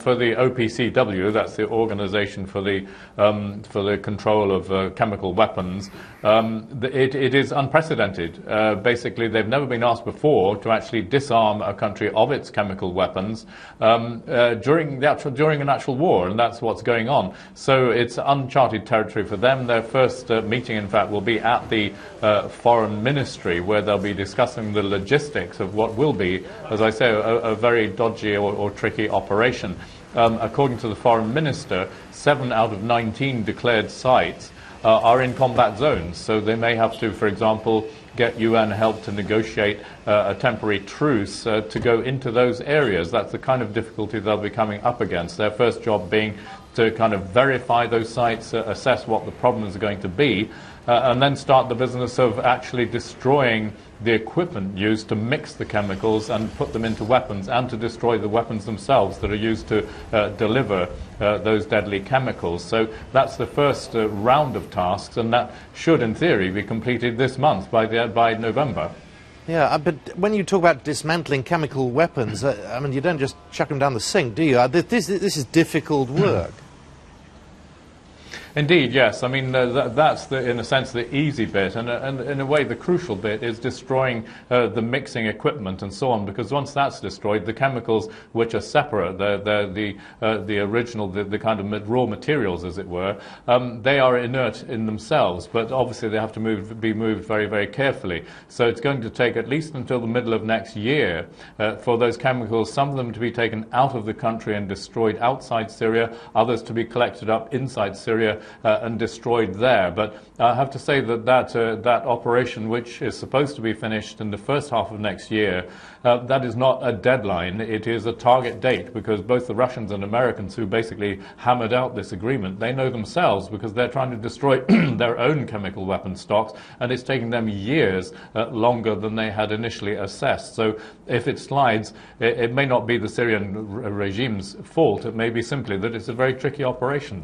for the OPCW, that's the Organization for the Control of Chemical Weapons, it is unprecedented. Basically, they've never been asked before to actually disarm a country of its chemical weapons during an actual war, and that's what's going on. So it's uncharted territory for them. Their first meeting, in fact, will be at the Foreign Ministry, where they'll be discussing the logistics of what will be, as I say, a very dodgy or tricky operation. According to the Foreign Minister, 7 out of 19 declared sites are in combat zones, so they may have to, for example, get UN help to negotiate a temporary truce to go into those areas. That's the kind of difficulty they'll be coming up against. Their first job being to kind of verify those sites, assess what the problems are going to be, and then start the business of actually destroying the equipment used to mix the chemicals and put them into weapons, and to destroy the weapons themselves that are used to deliver those deadly chemicals. So that's the first round of tasks, and that should, in theory, be completed this month by November. Yeah, but when you talk about dismantling chemical weapons, I mean, you don't just chuck them down the sink, do you? This is difficult work. Indeed, yes. I mean, that's, in a sense, the easy bit, and in a way, the crucial bit is destroying the mixing equipment and so on, because once that's destroyed, the chemicals, which are separate, the original, the kind of raw materials, as it were, they are inert in themselves, but obviously they have to be moved very, very carefully. So it's going to take at least until the middle of next year for those chemicals, some of them to be taken out of the country and destroyed outside Syria, others to be collected up inside Syria and destroyed there. But I have to say that operation, which is supposed to be finished in the first half of next year, that is not a deadline. It is a target date, because both the Russians and Americans, who basically hammered out this agreement, they know themselves, because they're trying to destroy their own chemical weapon stocks, and it's taking them years longer than they had initially assessed. So if it slides, it may not be the Syrian regime's fault. It may be simply that it's a very tricky operation.